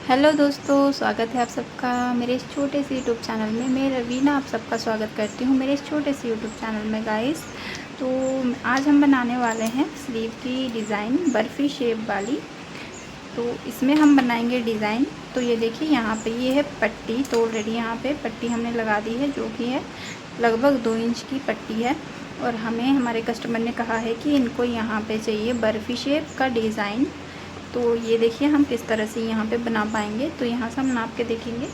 Hello दोस्तों, स्वागत है आप सबका मेरे इस छोटे से यूट्यूब चैनल में। मैं रवीना आप सबका स्वागत करती हूँ मेरे इस छोटे से यूट्यूब चैनल में गाइस। तो आज हम बनाने वाले हैं स्लीव की डिज़ाइन बर्फ़ी शेप वाली। तो इसमें हम बनाएंगे डिज़ाइन। तो ये देखिए यहाँ पे ये है पट्टी। तो ऑलरेडी यहाँ पे पट्टी हमने लगा दी है, जो कि है लगभग 2 इंच की पट्टी है। और हमें हमारे कस्टमर ने कहा है कि इनको यहाँ पे चाहिए बर्फ़ी शेप का डिज़ाइन। तो ये देखिए हम किस तरह से यहाँ पे बना पाएंगे। तो यहाँ से हम नाप के देखेंगे,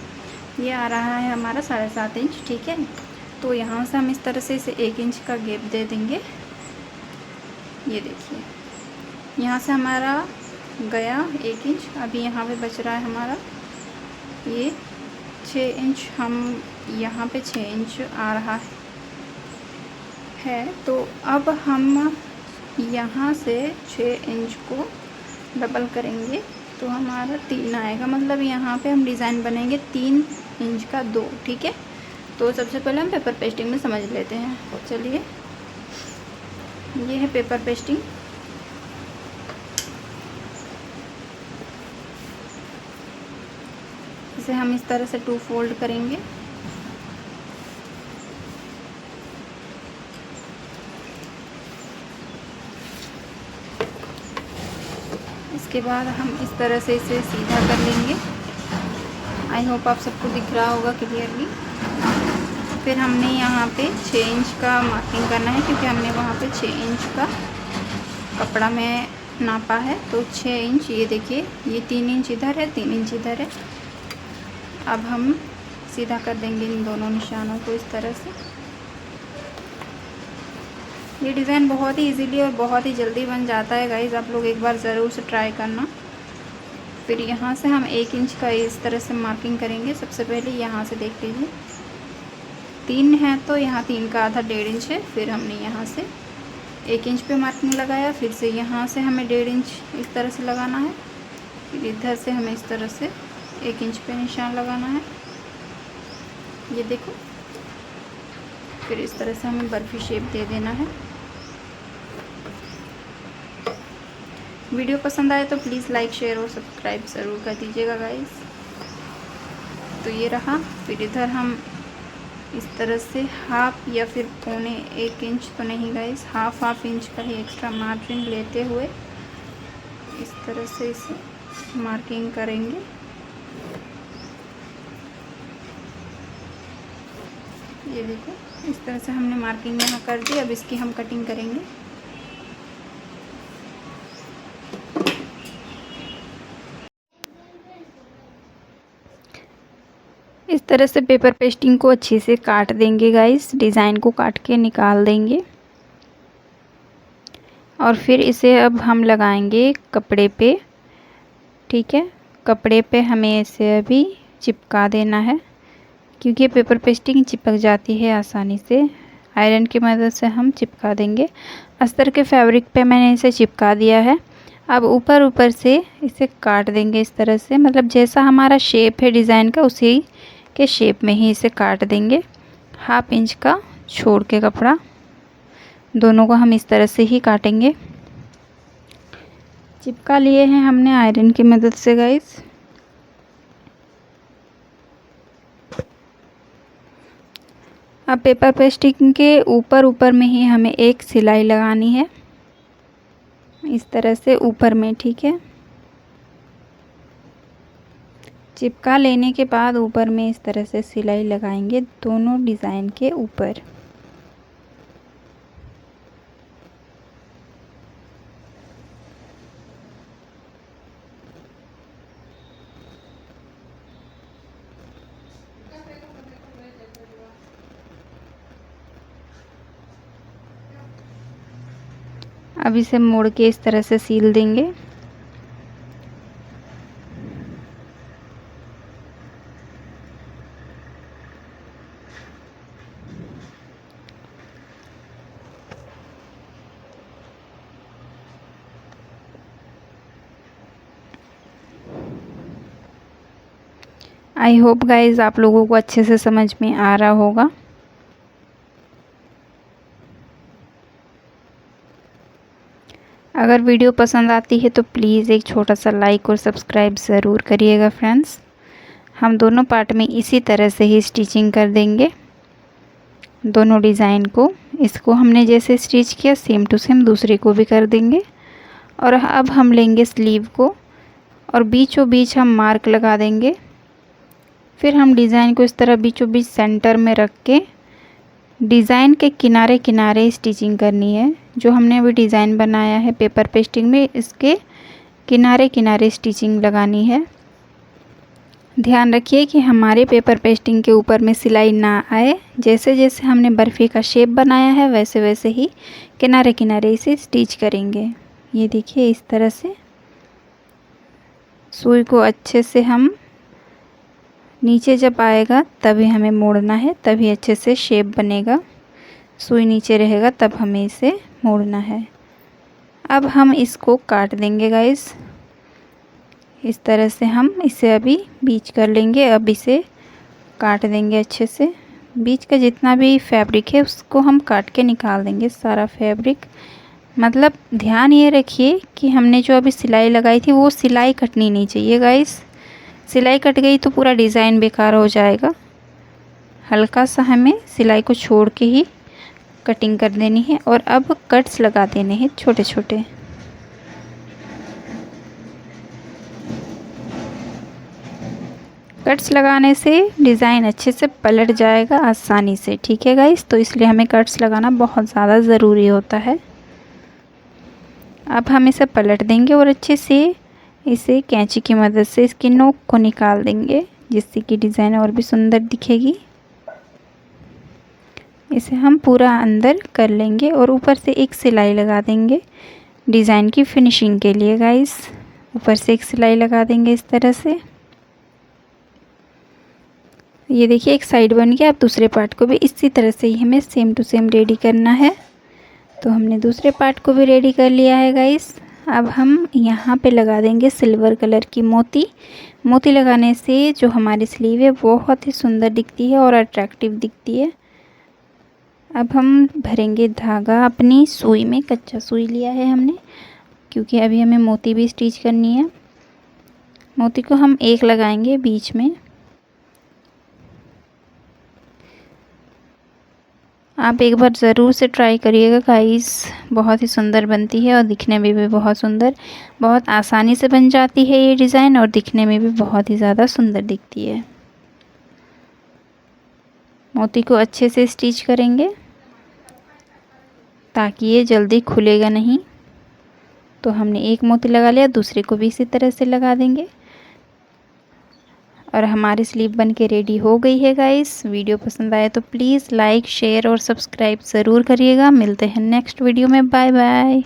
ये आ रहा है हमारा 7.5 इंच, ठीक है। तो यहाँ से हम इस तरह से इसे 1 इंच का गैप दे देंगे। ये देखिए यहाँ से हमारा गया 1 इंच। अभी यहाँ पे बच रहा है हमारा ये 6 इंच। हम यहाँ पे 6 इंच आ रहा है। तो अब हम यहाँ से 6 इंच को डबल करेंगे तो हमारा 3 आएगा। मतलब यहाँ पे हम डिज़ाइन बनेंगे 3 इंच का 2, ठीक है। तो सबसे पहले हम पेपर पेस्टिंग में समझ लेते हैं। चलिए, ये है पेपर पेस्टिंग। इसे हम इस तरह से 2 फोल्ड करेंगे। इसके बाद हम इस तरह से इसे सीधा कर लेंगे। आई होप आप सबको दिख रहा होगा क्लियरली। फिर हमने यहाँ पे 6 इंच का मार्किंग करना है, क्योंकि हमने वहाँ पे 6 इंच का कपड़ा में नापा है। तो 6 इंच, ये देखिए ये 3 इंच इधर है, 3 इंच इधर है। अब हम सीधा कर देंगे इन दोनों निशानों को इस तरह से। ये डिज़ाइन बहुत ही इजीली और बहुत ही जल्दी बन जाता है गाइज़, आप लोग एक बार ज़रूर से ट्राई करना। फिर यहाँ से हम 1 इंच का इस तरह से मार्किंग करेंगे। सबसे पहले यहाँ से देख लीजिए 3 है, तो यहाँ 3 का आधा 1.5 इंच है। फिर हमने यहाँ से 1 इंच पे मार्किंग लगाया। फिर से यहाँ से हमें 1.5 इंच इस तरह से लगाना है। फिर इधर से हमें इस तरह से 1 इंच पे निशान लगाना है, ये देखो। फिर इस तरह से हमें बर्फ़ी शेप दे देना है। वीडियो पसंद आए तो प्लीज़ लाइक, शेयर और सब्सक्राइब ज़रूर कर दीजिएगा गाइस। तो ये रहा। फिर इधर हम इस तरह से हाफ या फिर 1.25 इंच तो नहीं गाइस, हाफ इंच का ही एक्स्ट्रा मार्जिन लेते हुए इस तरह से इसे मार्किंग करेंगे। ये देखो इस तरह से हमने मार्किंग यहाँ कर दी। अब इसकी हम कटिंग करेंगे। इस तरह से पेपर पेस्टिंग को अच्छे से काट देंगे गाइस, डिज़ाइन को काट के निकाल देंगे। और फिर इसे अब हम लगाएंगे कपड़े पे, ठीक है। कपड़े पे हमें इसे अभी चिपका देना है, क्योंकि पेपर पेस्टिंग चिपक जाती है आसानी से। आयरन की मदद से हम चिपका देंगे। अस्तर के फैब्रिक पे मैंने इसे चिपका दिया है। अब ऊपर से इसे काट देंगे इस तरह से। मतलब जैसा हमारा शेप है डिज़ाइन का, उसी के शेप में ही इसे काट देंगे। हाफ इंच का छोड़ के कपड़ा, दोनों को हम इस तरह से ही काटेंगे। चिपका लिए हैं हमने आयरन की मदद से गाइस। अब पेपर पेस्टिंग के ऊपर में ही हमें एक सिलाई लगानी है, इस तरह से ऊपर में, ठीक है। चिपका लेने के बाद ऊपर में इस तरह से सिलाई लगाएंगे दोनों डिज़ाइन के ऊपर। अब इसे मोड़ के इस तरह से सील देंगे। आई होप गाइज आप लोगों को अच्छे से समझ में आ रहा होगा। अगर वीडियो पसंद आती है तो प्लीज़ एक छोटा सा लाइक और सब्सक्राइब ज़रूर करिएगा फ्रेंड्स। हम दोनों पार्ट में इसी तरह से ही स्टिचिंग कर देंगे दोनों डिज़ाइन को। इसको हमने जैसे स्टिच किया सेम टू सेम दूसरे को भी कर देंगे। और अब हम लेंगे स्लीव को और बीचों बीच हम मार्क लगा देंगे। फिर हम डिज़ाइन को इस तरह बीचों बीच सेंटर में रख के डिज़ाइन के किनारे किनारे स्टिचिंग करनी है। जो हमने अभी डिज़ाइन बनाया है पेपर पेस्टिंग में, इसके किनारे किनारे स्टिचिंग लगानी है। ध्यान रखिए कि हमारे पेपर पेस्टिंग के ऊपर में सिलाई ना आए। जैसे जैसे हमने बर्फ़ी का शेप बनाया है वैसे वैसे ही किनारे किनारे इसे स्टिच करेंगे। ये देखिए इस तरह से सुई को अच्छे से हम नीचे जब आएगा तभी हमें मोड़ना है, तभी अच्छे से शेप बनेगा। सुई नीचे रहेगा तब हमें इसे मोड़ना है। अब हम इसको काट देंगे गाइस। इस तरह से हम इसे अभी बीच कर लेंगे। अब इसे काट देंगे अच्छे से। बीच का जितना भी फैब्रिक है उसको हम काट के निकाल देंगे सारा फैब्रिक। मतलब ध्यान ये रखिए कि हमने जो अभी सिलाई लगाई थी वो सिलाई कटनी नहीं चाहिए गाइस। सिलाई कट गई तो पूरा डिज़ाइन बेकार हो जाएगा। हल्का सा हमें सिलाई को छोड़ के ही कटिंग कर देनी है। और अब कट्स लगा देने हैं छोटे छोटे। कट्स लगाने से डिज़ाइन अच्छे से पलट जाएगा आसानी से, ठीक है गाइस। तो इसलिए हमें कट्स लगाना बहुत ज़्यादा ज़रूरी होता है। अब हम इसे पलट देंगे और अच्छे से इसे कैंची की मदद से इसकी नोक को निकाल देंगे, जिससे कि डिज़ाइन और भी सुंदर दिखेगी। इसे हम पूरा अंदर कर लेंगे और ऊपर से एक सिलाई लगा देंगे डिज़ाइन की फिनिशिंग के लिए गाइस। ऊपर से एक सिलाई लगा देंगे इस तरह से। ये देखिए एक साइड बन गया। अब दूसरे पार्ट को भी इसी तरह से ही हमें सेम टू सेम रेडी करना है। तो हमने दूसरे पार्ट को भी रेडी कर लिया है गाइस। अब हम यहाँ पे लगा देंगे सिल्वर कलर की मोती। मोती लगाने से जो हमारी स्लीव है बहुत ही सुंदर दिखती है और अट्रैक्टिव दिखती है। अब हम भरेंगे धागा अपनी सुई में। कच्चा सुई लिया है हमने क्योंकि अभी हमें मोती भी स्टिच करनी है। मोती को हम एक लगाएंगे बीच में। आप एक बार ज़रूर से ट्राई करिएगा गाइस। बहुत ही सुंदर बनती है और दिखने में भी बहुत सुंदर, बहुत आसानी से बन जाती है ये डिज़ाइन और दिखने में भी बहुत ही ज़्यादा सुंदर दिखती है। मोती को अच्छे से स्टिच करेंगे ताकि ये जल्दी खुलेगा नहीं। तो हमने एक मोती लगा लिया, दूसरे को भी इसी तरह से लगा देंगे और हमारी स्लीव बन के रेडी हो गई है गाइस। वीडियो पसंद आए तो प्लीज़ लाइक शेयर और सब्सक्राइब ज़रूर करिएगा। मिलते हैं नेक्स्ट वीडियो में। Bye bye.